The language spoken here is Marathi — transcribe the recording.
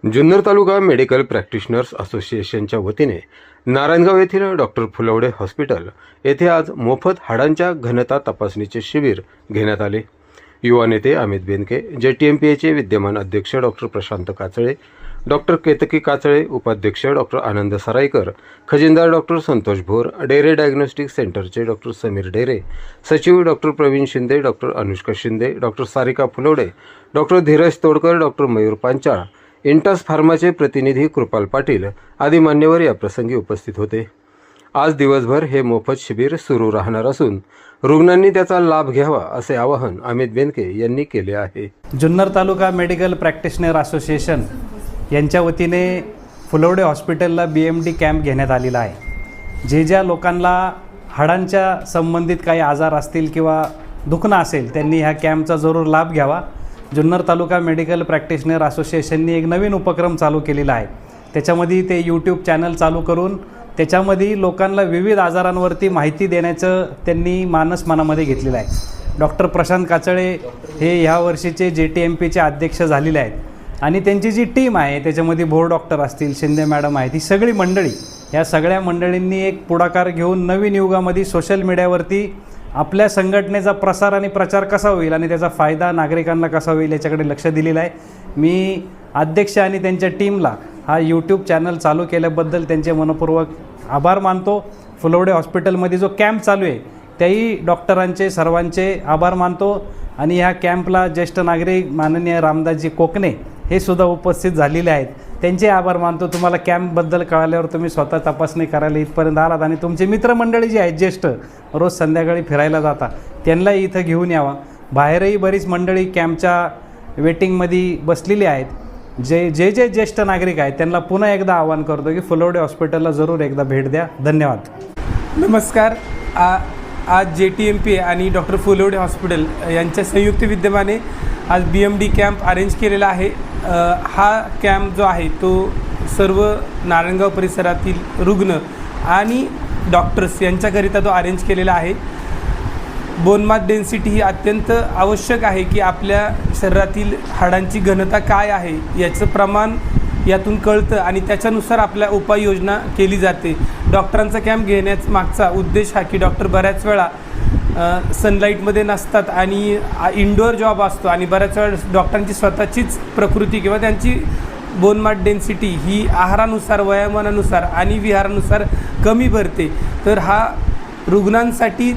जुन्नर तालुका मेडिकल प्रॅक्टिशनर्स असोसिएशनच्या वतीने नारायणगाव येथील डॉक्टर फुलवडे हॉस्पिटल येथे आज मोफत हाडांच्या घनता तपासणीचे शिबिर घेण्यात आले। युवा नेते अमित बेनके, JTMPAचे विद्यमान अध्यक्ष डॉक्टर प्रशांत काचळे, डॉक्टर केतकी काचळे, उपाध्यक्ष डॉक्टर आनंद सराईकर, खजिनदार डॉक्टर संतोष भोर, डेरे डायग्नोस्टिक सेंटरचे डॉक्टर समीर डेरे, सचिव doctor Praveen Shinde, doctor Anushka Shinde, doctor Sarika Phulwade, doctor Dheeraj Todkar, doctor Mayur Panchal, Intas फार्माचे प्रतिनिधी कृपाल पाटील आदी मान्यवर या प्रसंगी उपस्थित होते। आज दिवसभर हे मोफत शिबिर सुरू राहणार असून रुग्णांनी त्याचा लाभ घ्यावा असे आवाहन अमित बेनके यांनी केले आहे। जुन्नर तालुका मेडिकल प्रॅक्टिशनर असोसिएशन यांच्या वतीने फुलवडे हॉस्पिटलला BMD कॅम्प घेण्यात आलेला आहे। जे ज्या लोकांना हाडांच्या संबंधित काही आजार असतील किंवा दुखणं असेल त्यांनी ह्या कॅम्पचा जरूर लाभ घ्यावा। जुन्नर तालुका मेडिकल प्रॅक्टिशनर असोसिएशनने एक नवीन उपक्रम चालू केलेला आहे। त्याच्यामध्ये ते YouTube चॅनल चालू करून त्याच्यामध्ये लोकांना विविध आजारांवरती माहिती देण्याचं त्यांनी मानस मनामध्ये घेतलेलं आहे। डॉक्टर प्रशांत काचळे हे ह्या वर्षीचे JTMPचे अध्यक्ष झालेले आहेत आणि त्यांची जी टीम आहे त्याच्यामध्ये भोर डॉक्टर असतील, शिंदे मॅडम आहेत, ही सगळी मंडळी, या सगळ्या मंडळींनी एक पुढाकार घेऊन नवीन युगामध्ये सोशल मीडियावरती आपल्या संघटनेचा प्रसार आणि प्रचार कसा होईल आणि त्याचा फायदा नागरिकांना कसा होईल याच्याकडे लक्ष दिलेलं आहे। मी अध्यक्ष आणि त्यांच्या टीमला हा YouTube चॅनल चालू केल्याबद्दल त्यांचे मनपूर्वक आभार मानतो। फुलवडे हॉस्पिटलमध्ये जो कॅम्प चालू आहे त्याही डॉक्टरांचे सर्वांचे आभार मानतो आणि ह्या कॅम्पला ज्येष्ठ नागरिक माननीय रामदासजी कोकणे हे सुद्धा उपस्थित झालेले आहेत, त्यांचे आभार मानतो। तुम्हाला कॅम्पबद्दल कळाल्यावर तुम्ही स्वतः तपासणी करायला इथपर्यंत आलात आणि तुमचे मित्रमंडळी जी आहेत ज्येष्ठ रोज संध्याकाळी फिरायला जाता त्यांनाही इथं घेऊन यावा। बाहेरही बरीच मंडळी कॅम्पच्या वेटिंगमध्ये बसलेली आहेत। जे ज्येष्ठ नागरिक आहेत त्यांना पुन्हा एकदा आवाहन करतो की फुलवडे हॉस्पिटलला जरूर एकदा भेट द्या। धन्यवाद। नमस्कार। आज JTMPA आणि डॉक्टर फुलवडे हॉस्पिटल यांच्या संयुक्त विद्यमाने आज BMD कॅम्प अरेंज केलेला आहे। हा कॅम्प जो आहे तो सर्व नारायणगाव परिसरातील रुग्ण आणि डॉक्टर्स यांच्याकरिता तो अरेंज केलेला आहे। बोनमास डेन्सिटी ही अत्यंत आवश्यक आहे की आपल्या शरीरातील हाडांची घनता काय आहे याचं प्रमाण यातून कळतं आणि त्याच्यानुसार आपल्या उपाययोजना केली जाते। डॉक्टरांचा कॅम्प घेण्याचा मागचा उद्देश हा की डॉक्टर बऱ्याच वेळा सनलाईटमध्ये नसतात आणि इंडोअर जॉब असतो आणि बऱ्याच वेळा डॉक्टरांची स्वतःचीच प्रकृती किंवा त्यांची बोनमास डेन्सिटी ही आहारानुसार, वयामानानुसार आणि विहारानुसार कमी भरते। तर हा रुग्णांसाठी